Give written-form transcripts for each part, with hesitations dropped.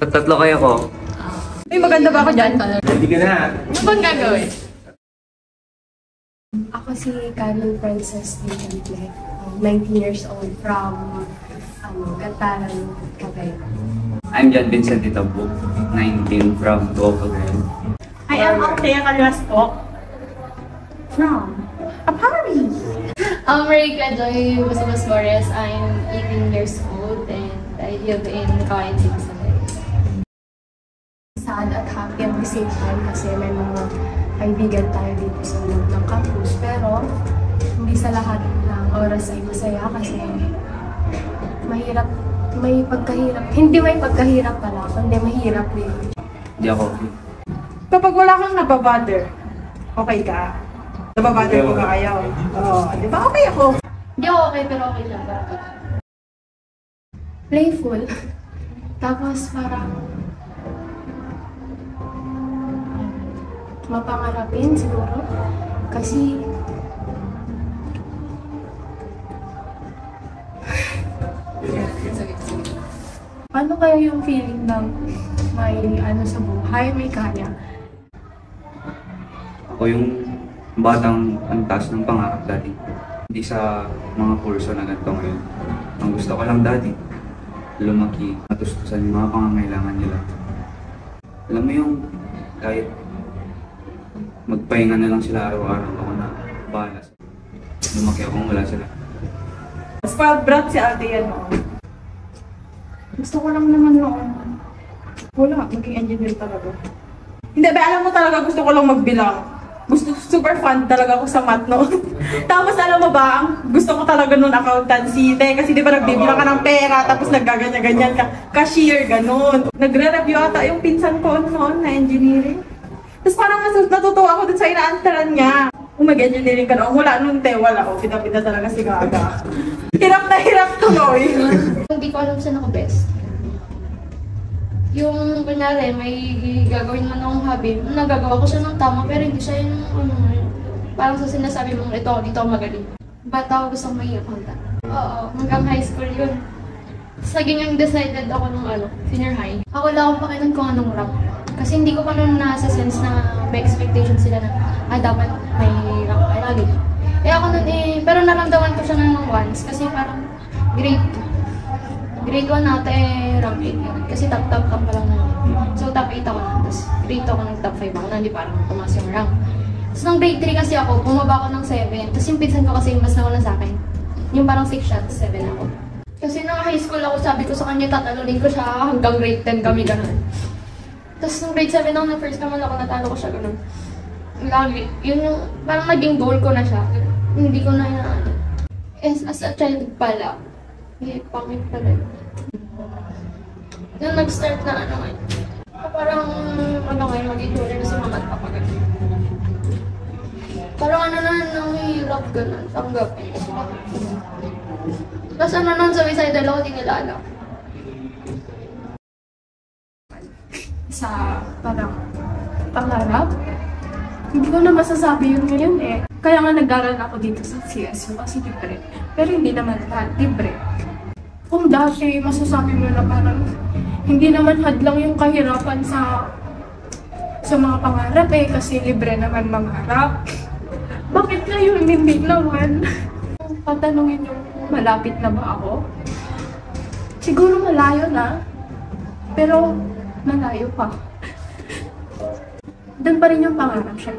Tatlo kayo ko. Ay, maganda ba ako dyan? Hindi ka na. Ano bang gagawin? Ako si Karen Princess Di Temple, 19 years old from Gantaran, Cavite. I'm John Vincent Itabuk, 19 from Tuocagan. I am Althea Calastok from Paris. Marika Joy Busabas Flores. I'm 18 years old and I live in Cavite City. Sad at happy at the same time kasi may mga kaibigan tayo dito sa loob ng campus. Pero hindi sa lahat ng oras ay masaya kasi mahirap, may pagkahirap. Hindi may pagkahirap pala, kundi mahirap din. Hindi ako. Kapag wala kang nababother, okay ka? Nababother ko ba kayo? Oo, di ba okay ako? Hindi ako okay pero okay lang. Playful. Tapos parang mapangarapin siguro. Kasi paano kaya yung feeling ng may ano sa buhay, may kaya? Ako yung batang ang taas ng pangarap dati. Hindi sa mga kurso na ganito ngayon. Ang gusto ko lang dati, lumaki, matustusan yung mga pangangailangan nila. Alam mo yung kahit magpahinga na lang sila araw-araw, ako na bahala. Lumaki akong wala sila. Spoiled brat si Althea noon. Gusto ko lang naman noon. Wala, maging engineer talaga. Hindi, ba alam mo talaga gusto ko lang magbilang. Super fun talaga ako sa math noon. Tapos alam mo ba, gusto ko talaga noon accountancy. Kasi di ba nagbibilang ka ng pera, tapos naggaganyan-ganyan ka. Cashier, ganun. Nagre-review ata yung pinsan ko noon na engineering. Tapos parang natutuwa ako dun sa inaantaran niya. Kung mag-engineering ka noon, wala nun te, wala ko. Pita-pita talaga si Gaga. Hirap na hirap tuloy. Hindi ko alam saan ako best. Yung kunyari, may gagawin man akong hobby, nagagawa ko siya ng tama, pero hindi siya yung parang sa sinasabi mong ito, dito ako magaling. Bata ako gusto may accountant. Oo, hanggang high school yun. Tapos naging yung decided ako nung senior high. Ako lang akong pakinan kung anong rank. Kasi hindi ko pa nun nasa-sense na may expectation sila na dapat may rank ay lagi. Kaya ako nun pero naramdaman ko siya nung once kasi parang grade 1 ata rank 8 yun. Kasi top pa lang na. So top 8 ako na. Tapos grade 2 ako ng top 5 ako na. Hindi parang tumaas yung rank. Tapos nung grade 3 kasi ako, bumaba ako ng 7. Tapos yung pinsan ko kasi mas nauna sa akin. Yung parang 6 siya, 7 ako. Kasi nung high school ako, sabi ko sa kanya, tatalunin ko siya hanggang grade 10 kami ganun. Tapos nung grade 7 ako, na first naman ako, natalo ko siya ganun. Lagi. Yun yung, parang naging goal ko na siya. Hindi ko na inaano. As a child pala, pangit pala yun. Nung nag-start na parang mag-ituloy na si mama at papa ganun. Parang nahihirap ganun, tanggapin. Tapos nun, suicidal ako, di nila alam. Sa parang pangarap, hindi ko na masasabi yun ngayon eh. Kaya nga nag-aral ako dito sa CSU kasi libre. Pero hindi naman lahat libre. Kung dati masasabi mo na parang hindi naman hadlang yung kahirapan sa mga pangarap eh kasi libre naman mangarap. Bakit ngayon hindi naman? Patanungin yung malapit na ba ako? Siguro malayo na. Pero malayo pa. Doon pa rin yung pangarap siya.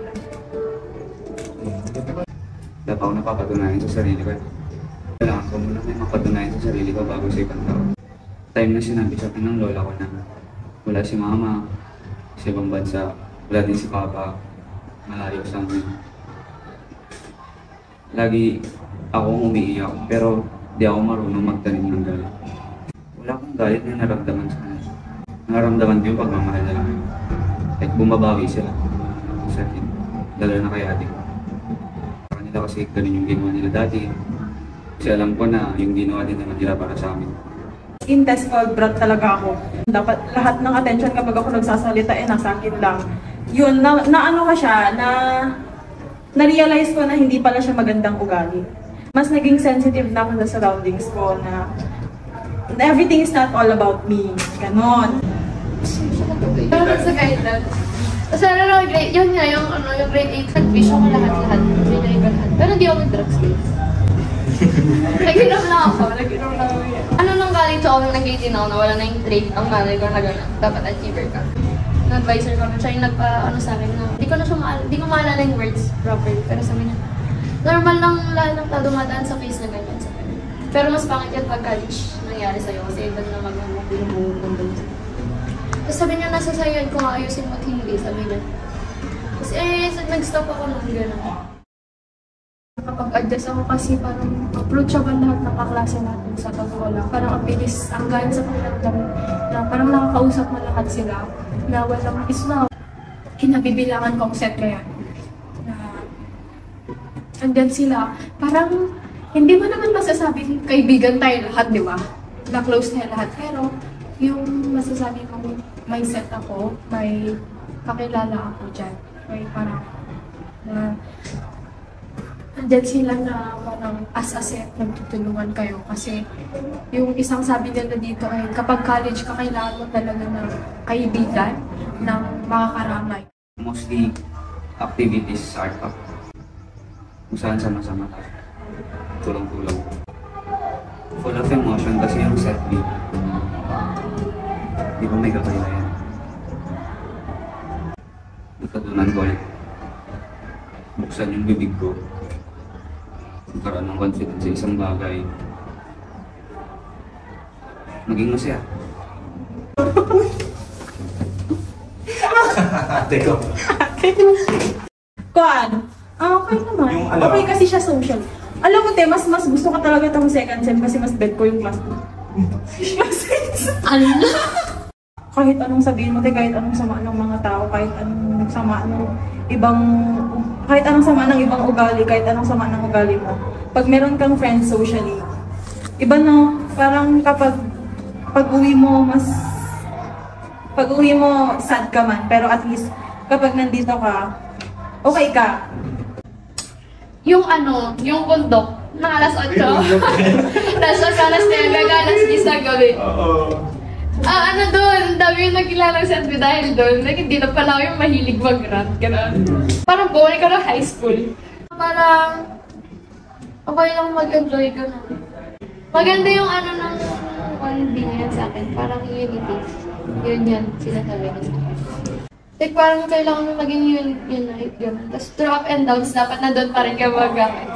Dapat ako napapatunayan sa sarili ko. Kailangan ko muna may mapatunayan sa sarili ko bago sa ibang tao. Time na sinabi sa akin ng lola ko na wala si mama sa ibang bansa, wala din si papa, malayo sa amin. Lagi akong umiiyak pero di ako marunong magtanim ng galit. Wala akong galit na naramdaman sa kanila. Naramdaman ko yung pagmamahal na lang. Like bumabawi sila sa akin, lalo na kay ate ko. Sa kanila kasi ganun yung ginawa nila dati. Kasi alam ko na yung ginawa din naman nila para sa amin. Intense spoiled brat talaga ako. Dapat lahat ng attention kapag ako nagsasalita nasa akin lang. Yun, na ka siya, na-realize ko na hindi pala siya magandang ugali. Mas naging sensitive na ako sa surroundings ko na everything is not all about me. Ganon. Parang sa guidance. Kasi ano, grade, yun nga, yung grade 8, nag-vision ko lahat. Grade 8 lahat. Pero hindi ako mag-drugs guys. Nag-inom lang ako. Ano nang galing to ako nung nag-18 ako, nawala na yung trait ang malay ko na gano'n. Dapat achiever ka. Yung-advisor ko na siya yung nagpa-ano sa akin na, di ko maalala yung words properly. Pero sabi niya, normal lang lahat ng tao dumadaan sa face na ganyan. Pero mas pangit yan pag college nangyari sa'yo kasi doon na mag-umulang. Tapos sabi niya, nasa sa'yo kung ayusin mo at hindi, sabi niya. Tapos nag-stop ako nung gano'n. Nakapag-adjust ako kasi parang approachable lahat ng kaklase natin sa Tagwala. Parang ang bilis, ang gaan sa pakiramdam na parang nakakausap mo lahat sila. Na walang isna. Kinabibilangan kong set kaya. Na andyan sila. Parang hindi mo naman masasabing kaibigan tayo lahat, di ba? Na close tayo lahat. Pero yung masasabi mong may set ako, may kakilala ako dyan. May parang na andyan sila na parang as a set, nagtutulungan kayo. Kasi yung isang sabi nila dito ay kapag college ka, kailangan mo talaga ng kaibigan, ng makakaramay. Mostly activities sa art up. Kung saan sama-sama tayo. Tulong-tulong. Full of emotion kasi yung set beat. Di ba may kakaya yan? Natutunan ko ulit. Buksan yung bibig ko. Magkaroon ng confidence sa isang bagay. Maging masaya. Ate ko. Kuan? Okay naman. Yung ano? Okay kasi siya social. Alam mo, te, mas gusto ko talaga itong second sem kasi mas bed ko yung class ko. Ano? Kahit anong sabihin mo, te, kahit anong sama ng mga tao, kahit anong sama ng kahit anong sama ng ibang ugali, kahit anong sama ng ugali mo. Pag meron kang friends socially, iba no, parang kapag pag-uwi mo, sad ka man, pero at least kapag nandito ka, okay ka. Yung bundok, na alas 8. Tapos alas 9, alas 10 na gabi. Oo. Doon, dami yung nagkilalang sa Edwi dahil doon. Like, hindi na pala ako yung mahilig mag-rant, gano'n. Parang boring ka na high school. Parang, okay lang mag-enjoy, gano'n. Maganda yung ng binigyan sa akin, parang unity. Yun yan, sinasabi na sa akin. Like, parang kailangan mo maging yun, gano'n. Tapos through up and downs, dapat na doon pa rin ka magamit.